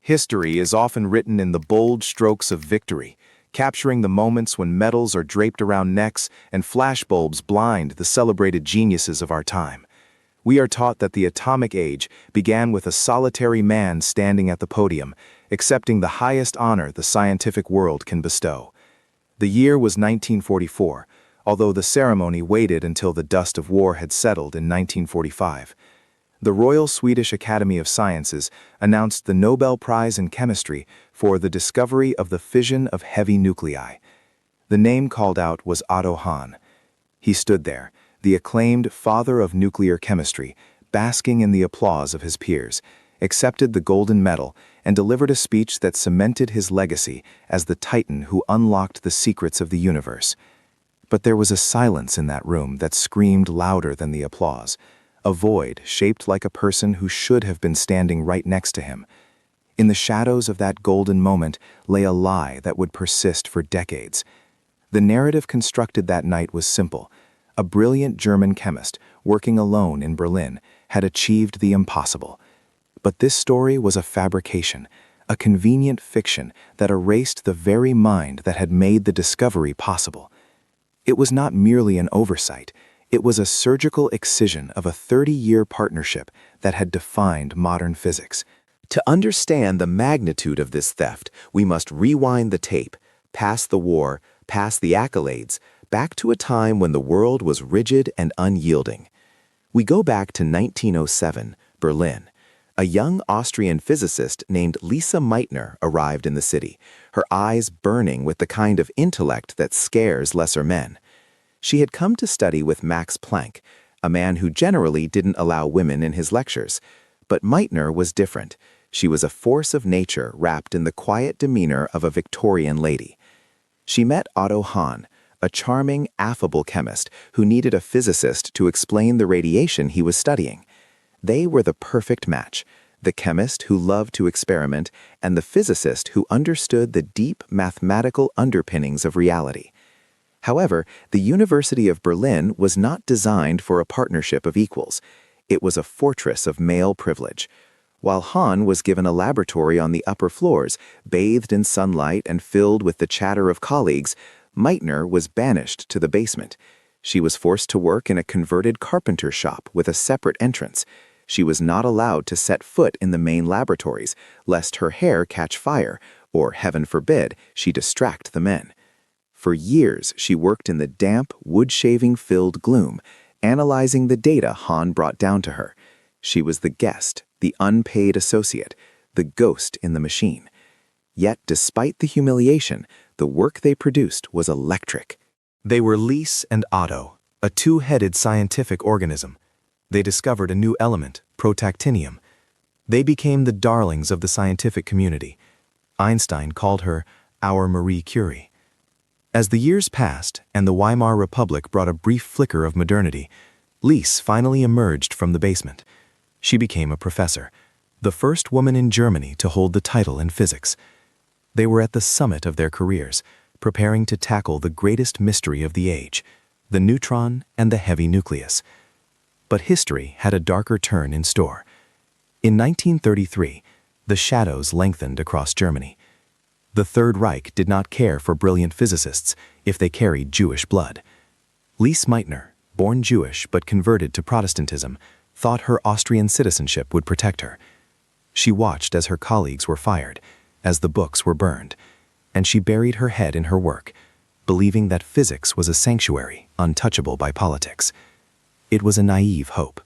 History is often written in the bold strokes of victory, capturing the moments when medals are draped around necks and flashbulbs blind the celebrated geniuses of our time. We are taught that the atomic age began with a solitary man standing at the podium, accepting the highest honor the scientific world can bestow. The year was 1944, although the ceremony waited until the dust of war had settled in 1945. The Royal Swedish Academy of Sciences announced the Nobel Prize in Chemistry for the discovery of the fission of heavy nuclei. The name called out was Otto Hahn. He stood there, the acclaimed father of nuclear chemistry, basking in the applause of his peers, accepted the golden medal, and delivered a speech that cemented his legacy as the titan who unlocked the secrets of the universe. But there was a silence in that room that screamed louder than the applause. A void shaped like a person who should have been standing right next to him. In the shadows of that golden moment lay a lie that would persist for decades. The narrative constructed that night was simple. A brilliant German chemist, working alone in Berlin, had achieved the impossible. But this story was a fabrication, a convenient fiction that erased the very mind that had made the discovery possible. It was not merely an oversight. It was a surgical excision of a 30-year partnership that had defined modern physics. To understand the magnitude of this theft, we must rewind the tape, past the war, past the accolades, back to a time when the world was rigid and unyielding. We go back to 1907, Berlin. A young Austrian physicist named Lise Meitner arrived in the city, her eyes burning with the kind of intellect that scares lesser men. She had come to study with Max Planck, a man who generally didn't allow women in his lectures. But Meitner was different. She was a force of nature wrapped in the quiet demeanor of a Victorian lady. She met Otto Hahn, a charming, affable chemist who needed a physicist to explain the radiation he was studying. They were the perfect match, the chemist who loved to experiment and the physicist who understood the deep mathematical underpinnings of reality. However, the University of Berlin was not designed for a partnership of equals. It was a fortress of male privilege. While Hahn was given a laboratory on the upper floors, bathed in sunlight and filled with the chatter of colleagues, Meitner was banished to the basement. She was forced to work in a converted carpenter shop with a separate entrance. She was not allowed to set foot in the main laboratories, lest her hair catch fire, or, heaven forbid, she distract the men. For years, she worked in the damp, wood-shaving-filled gloom, analyzing the data Hahn brought down to her. She was the guest, the unpaid associate, the ghost in the machine. Yet, despite the humiliation, the work they produced was electric. They were Lise and Otto, a two-headed scientific organism. They discovered a new element, protactinium. They became the darlings of the scientific community. Einstein called her our Marie Curie. As the years passed and the Weimar Republic brought a brief flicker of modernity, Lise finally emerged from the basement. She became a professor, the first woman in Germany to hold the title in physics. They were at the summit of their careers, preparing to tackle the greatest mystery of the age, the neutron and the heavy nucleus. But history had a darker turn in store. In 1933, the shadows lengthened across Germany. The Third Reich did not care for brilliant physicists if they carried Jewish blood. Lise Meitner, born Jewish but converted to Protestantism, thought her Austrian citizenship would protect her. She watched as her colleagues were fired, as the books were burned, and she buried her head in her work, believing that physics was a sanctuary untouchable by politics. It was a naive hope.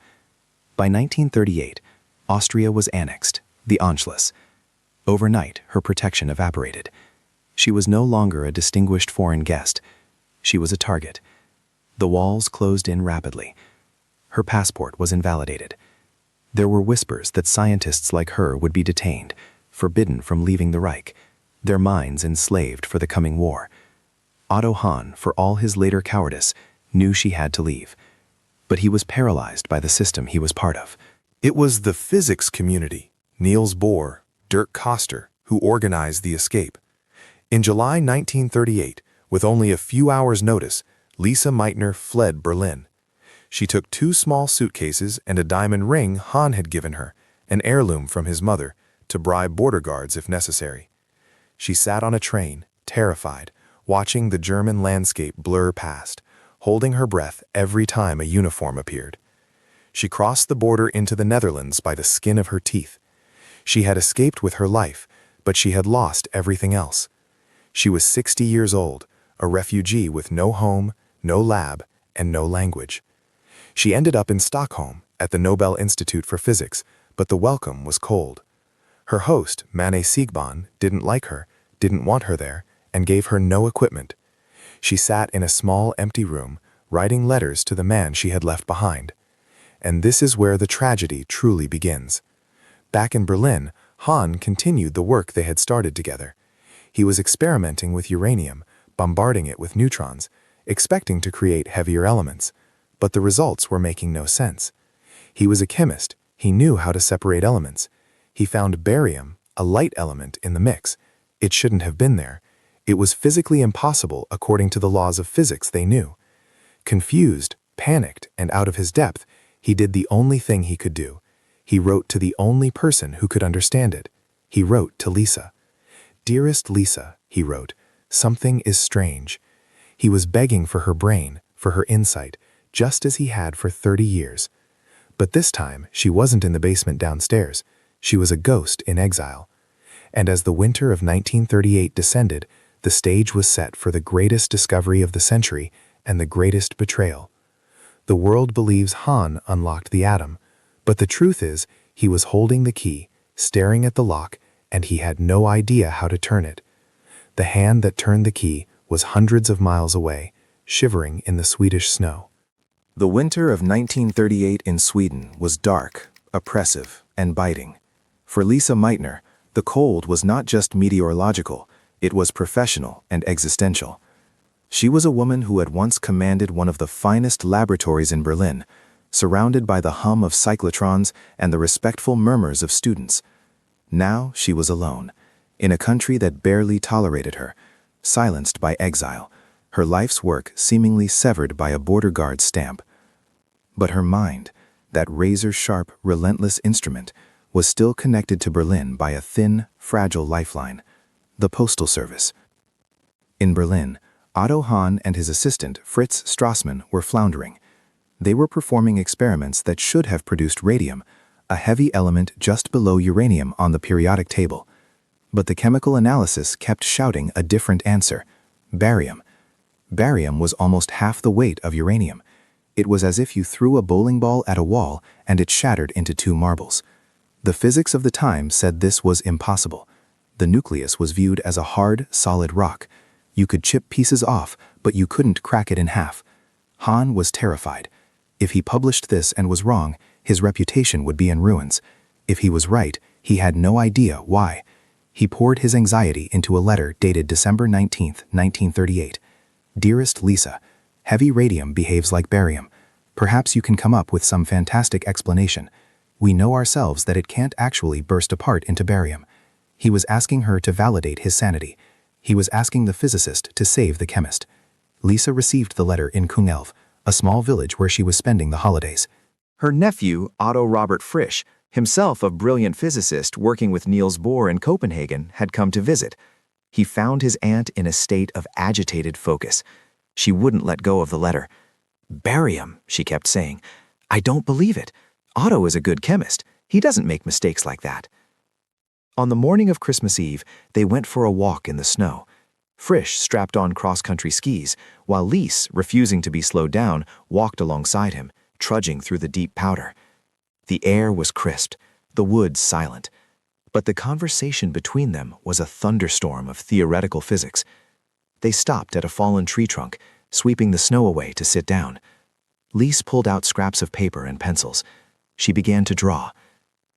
By 1938, Austria was annexed, the Anschluss. Overnight, her protection evaporated. She was no longer a distinguished foreign guest. She was a target. The walls closed in rapidly. Her passport was invalidated. There were whispers that scientists like her would be detained, forbidden from leaving the Reich, their minds enslaved for the coming war. Otto Hahn, for all his later cowardice, knew she had to leave. But he was paralyzed by the system he was part of. It was the physics community, Niels Bohr, Dirk Koster, who organized the escape. In July 1938, with only a few hours' notice, Lise Meitner fled Berlin. She took 2 small suitcases and a diamond ring Hahn had given her, an heirloom from his mother, to bribe border guards if necessary. She sat on a train, terrified, watching the German landscape blur past, holding her breath every time a uniform appeared. She crossed the border into the Netherlands by the skin of her teeth. She had escaped with her life, but she had lost everything else. She was 60 years old, a refugee with no home, no lab, and no language. She ended up in Stockholm at the Nobel Institute for Physics, but the welcome was cold. Her host, Mane Siegbahn, didn't like her, didn't want her there, and gave her no equipment. She sat in a small empty room, writing letters to the man she had left behind. And this is where the tragedy truly begins. Back in Berlin, Hahn continued the work they had started together. He was experimenting with uranium, bombarding it with neutrons, expecting to create heavier elements. But the results were making no sense. He was a chemist. He knew how to separate elements. He found barium, a light element, in the mix. It shouldn't have been there. It was physically impossible according to the laws of physics they knew. Confused, panicked, and out of his depth, he did the only thing he could do. He wrote to the only person who could understand it. He wrote to Lise. "Dearest Lise," he wrote, "something is strange." He was begging for her brain, for her insight, just as he had for 30 years. But this time, she wasn't in the basement downstairs. She was a ghost in exile. And as the winter of 1938 descended, the stage was set for the greatest discovery of the century and the greatest betrayal. The world believes Hahn unlocked the atom, but the truth is he was holding the key, staring at the lock, and he had no idea how to turn it. The hand that turned the key was hundreds of miles away, shivering in the Swedish snow. The winter of 1938 in Sweden was dark, oppressive, and biting. For Lise Meitner, the cold was not just meteorological, it was professional and existential. She was a woman who had once commanded one of the finest laboratories in Berlin, surrounded by the hum of cyclotrons and the respectful murmurs of students. Now she was alone, in a country that barely tolerated her, silenced by exile, her life's work seemingly severed by a border guard's stamp. But her mind, that razor-sharp, relentless instrument, was still connected to Berlin by a thin, fragile lifeline, the postal service. In Berlin, Otto Hahn and his assistant, Fritz Strassmann, were floundering. They were performing experiments that should have produced radium, a heavy element just below uranium on the periodic table. But the chemical analysis kept shouting a different answer: barium. Barium was almost half the weight of uranium. It was as if you threw a bowling ball at a wall and it shattered into 2 marbles. The physics of the time said this was impossible. The nucleus was viewed as a hard, solid rock. You could chip pieces off, but you couldn't crack it in half. Hahn was terrified. If he published this and was wrong, his reputation would be in ruins. If he was right, he had no idea why. He poured his anxiety into a letter dated December 19, 1938. "Dearest Lise, heavy radium behaves like barium. Perhaps you can come up with some fantastic explanation. We know ourselves that it can't actually burst apart into barium." He was asking her to validate his sanity. He was asking the physicist to save the chemist. Lise received the letter in Kungälv, a small village where she was spending the holidays. Her nephew, Otto Robert Frisch, himself a brilliant physicist working with Niels Bohr in Copenhagen, had come to visit. He found his aunt in a state of agitated focus. She wouldn't let go of the letter. "Barium," she kept saying. "I don't believe it. Otto is a good chemist. He doesn't make mistakes like that." On the morning of Christmas Eve, they went for a walk in the snow. Frisch strapped on cross-country skis, while Lise, refusing to be slowed down, walked alongside him, trudging through the deep powder. The air was crisp, the woods silent. But the conversation between them was a thunderstorm of theoretical physics. They stopped at a fallen tree trunk, sweeping the snow away to sit down. Lise pulled out scraps of paper and pencils. She began to draw.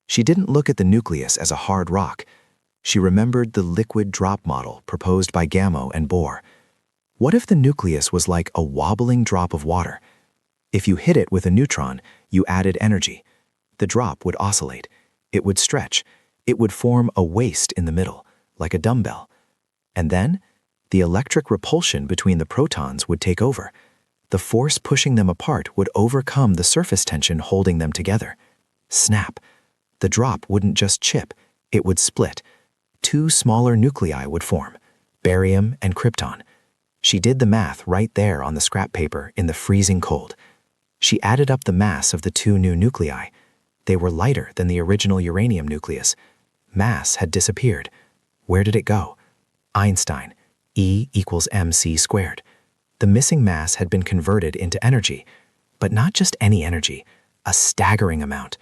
She didn't look at the nucleus as a hard rock. She remembered the liquid drop model proposed by Gamow and Bohr. What if the nucleus was like a wobbling drop of water? If you hit it with a neutron, you added energy. The drop would oscillate. It would stretch. It would form a waist in the middle, like a dumbbell. And then, the electric repulsion between the protons would take over. The force pushing them apart would overcome the surface tension holding them together. Snap. The drop wouldn't just chip, It would split. Two smaller nuclei would form, barium and krypton. She did the math right there on the scrap paper in the freezing cold. She added up the mass of the two new nuclei. They were lighter than the original uranium nucleus. Mass had disappeared. Where did it go? Einstein, E equals mc squared. The missing mass had been converted into energy, but not just any energy, a staggering amount,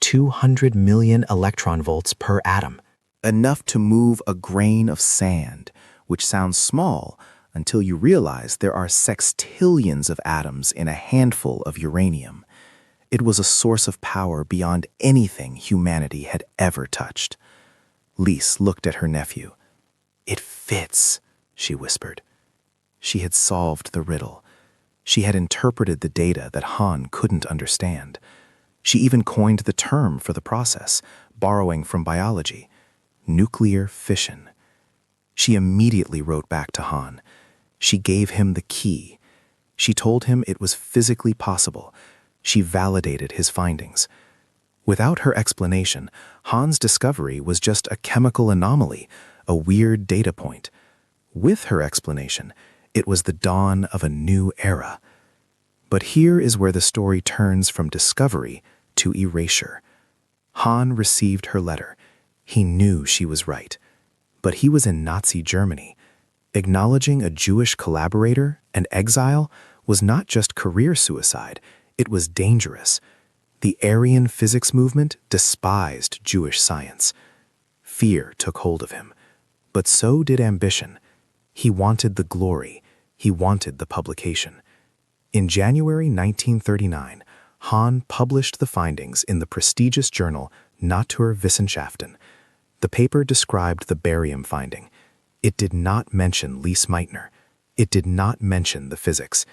200 million electron volts per atom. Enough to move a grain of sand, which sounds small until you realize there are sextillions of atoms in a handful of uranium. It was a source of power beyond anything humanity had ever touched. Lise looked at her nephew. "It fits," she whispered. She had solved the riddle. She had interpreted the data that Hahn couldn't understand. She even coined the term for the process, borrowing from biology: nuclear fission. She immediately wrote back to Hahn. She gave him the key. She told him it was physically possible. She validated his findings. Without her explanation, Hahn's discovery was just a chemical anomaly, a weird data point. With her explanation, it was the dawn of a new era. But here is where the story turns from discovery to erasure. Hahn received her letter. He knew she was right. But he was in Nazi Germany. Acknowledging a Jewish collaborator and exile was not just career suicide, it was dangerous. The Aryan physics movement despised Jewish science. Fear took hold of him. But so did ambition. He wanted the glory. He wanted the publication. In January 1939, Hahn published the findings in the prestigious journal Naturwissenschaften. The paper described the barium finding. It did not mention Lise Meitner. It did not mention the physics.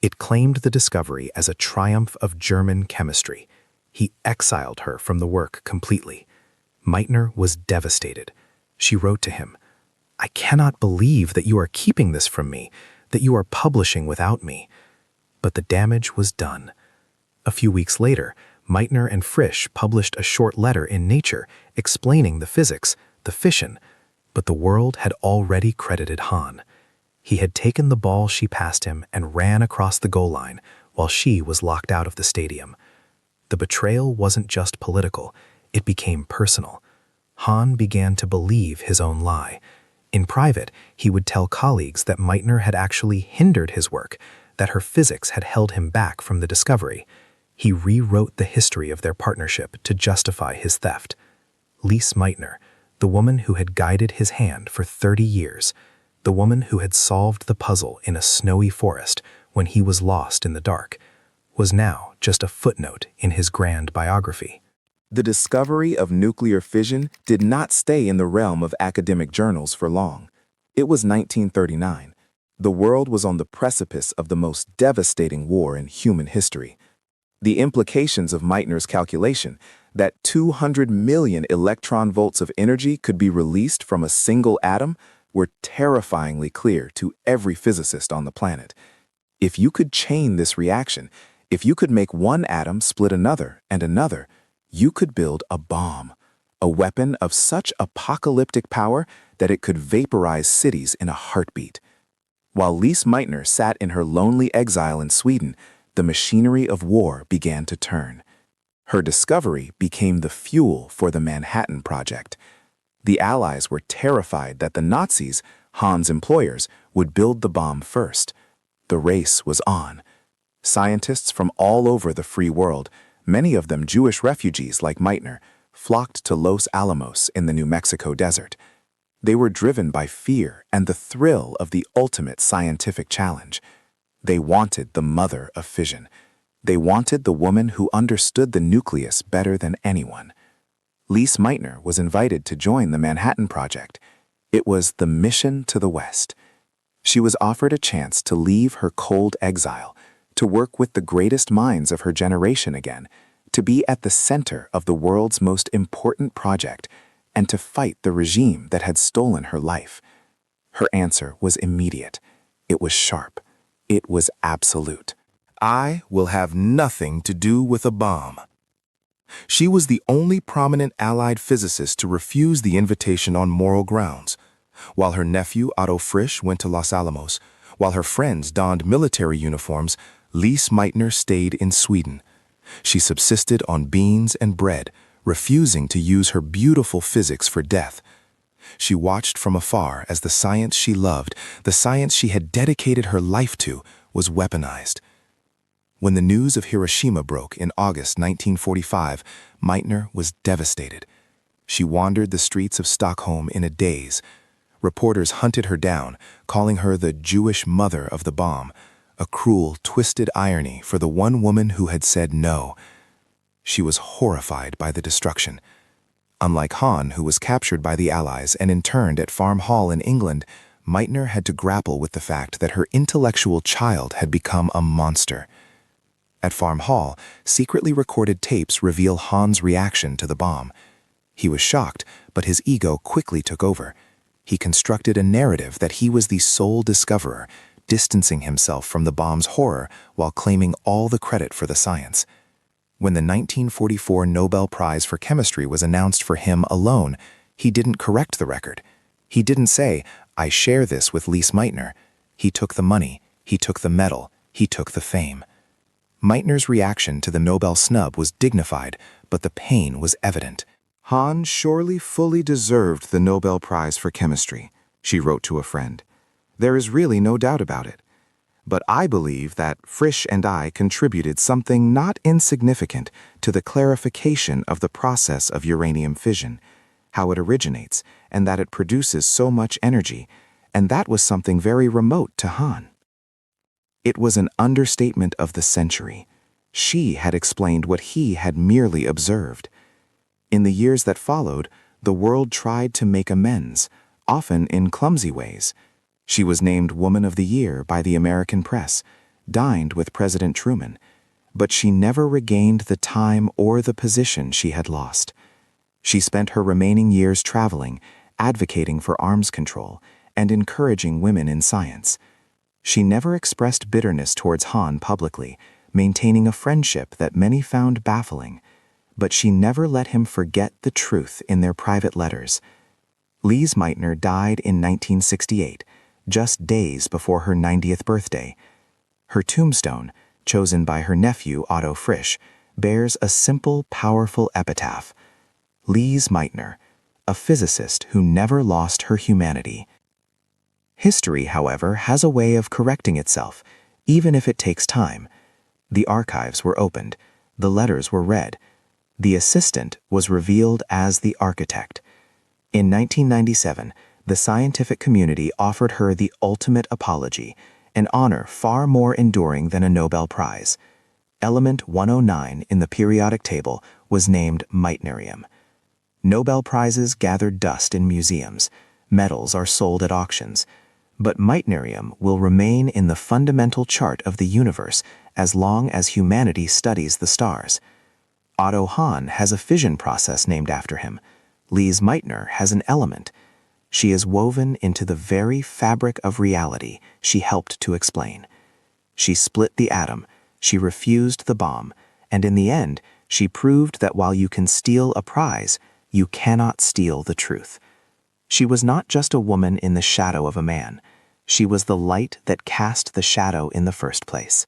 It claimed the discovery as a triumph of German chemistry. He exiled her from the work completely. Meitner was devastated. She wrote to him, "I cannot believe that you are keeping this from me, that you are publishing without me." But the damage was done. A few weeks later, Meitner and Frisch published a short letter in Nature explaining the physics, the fission, but the world had already credited Hahn. He had taken the ball she passed him and ran across the goal line while she was locked out of the stadium. The betrayal wasn't just political, it became personal. Hahn began to believe his own lie. In private, he would tell colleagues that Meitner had actually hindered his work, that her physics had held him back from the discovery. He rewrote the history of their partnership to justify his theft. Lise Meitner, the woman who had guided his hand for 30 years, the woman who had solved the puzzle in a snowy forest when he was lost in the dark, was now just a footnote in his grand biography. The discovery of nuclear fission did not stay in the realm of academic journals for long. It was 1939. The world was on the precipice of the most devastating war in human history. The implications of Meitner's calculation that 200 million electron volts of energy could be released from a single atom were terrifyingly clear to every physicist on the planet. If you could chain this reaction, if you could make one atom split another and another, you could build a bomb, a weapon of such apocalyptic power that it could vaporize cities in a heartbeat. While Lise Meitner sat in her lonely exile in Sweden, the machinery of war began to turn. Her discovery became the fuel for the Manhattan Project. The Allies were terrified that the Nazis, Hahn's employers, would build the bomb first. The race was on. Scientists from all over the free world, many of them Jewish refugees like Meitner, flocked to Los Alamos in the New Mexico desert. They were driven by fear and the thrill of the ultimate scientific challenge. They wanted the mother of fission. They wanted the woman who understood the nucleus better than anyone. Lise Meitner was invited to join the Manhattan Project. It was the mission to the West. She was offered a chance to leave her cold exile, to work with the greatest minds of her generation again, to be at the center of the world's most important project, and to fight the regime that had stolen her life. Her answer was immediate. It was sharp. It was absolute. "I will have nothing to do with a bomb." She was the only prominent Allied physicist to refuse the invitation on moral grounds. While her nephew Otto Frisch went to Los Alamos, while her friends donned military uniforms, Lise Meitner stayed in Sweden. She subsisted on beans and bread, refusing to use her beautiful physics for death. She watched from afar as the science she loved, the science she had dedicated her life to, was weaponized. When the news of Hiroshima broke in August 1945, Meitner was devastated. She wandered the streets of Stockholm in a daze. Reporters hunted her down, calling her the Jewish mother of the bomb, a cruel, twisted irony for the one woman who had said no. She was horrified by the destruction. Unlike Hahn, who was captured by the Allies and interned at Farm Hall in England, Meitner had to grapple with the fact that her intellectual child had become a monster. At Farm Hall, secretly recorded tapes reveal Hahn's reaction to the bomb. He was shocked, but his ego quickly took over. He constructed a narrative that he was the sole discoverer, distancing himself from the bomb's horror while claiming all the credit for the science. When the 1944 Nobel Prize for Chemistry was announced for him alone, he didn't correct the record. He didn't say, "I share this with Lise Meitner." He took the money, he took the medal, he took the fame. Meitner's reaction to the Nobel snub was dignified, but the pain was evident. Hahn surely fully deserved the Nobel Prize for Chemistry, she wrote to a friend. There is really no doubt about it. But I believe that Frisch and I contributed something not insignificant to the clarification of the process of uranium fission, how it originates, and that it produces so much energy, and that was something very remote to Hahn. It was an understatement of the century. She had explained what he had merely observed. In the years that followed, the world tried to make amends, often in clumsy ways. She was named Woman of the Year by the American press, dined with President Truman, but she never regained the time or the position she had lost. She spent her remaining years traveling, advocating for arms control, and encouraging women in science. She never expressed bitterness towards Hahn publicly, maintaining a friendship that many found baffling, but she never let him forget the truth in their private letters. Lise Meitner died in 1968, just days before her 90th birthday. Her tombstone, chosen by her nephew Otto Frisch, bears a simple, powerful epitaph: Lise Meitner, a physicist who never lost her humanity. History, however, has a way of correcting itself, even if it takes time. The archives were opened. The letters were read. The assistant was revealed as the architect. In 1997, the scientific community offered her the ultimate apology, an honor far more enduring than a Nobel Prize. Element 109 in the periodic table was named Meitnerium. Nobel Prizes gathered dust in museums. Medals are sold at auctions. But Meitnerium will remain in the fundamental chart of the universe as long as humanity studies the stars. Otto Hahn has a fission process named after him. Lise Meitner has an element. She is woven into the very fabric of reality she helped to explain. She split the atom, she refused the bomb, and in the end, she proved that while you can steal a prize, you cannot steal the truth. She was not just a woman in the shadow of a man. She was the light that cast the shadow in the first place.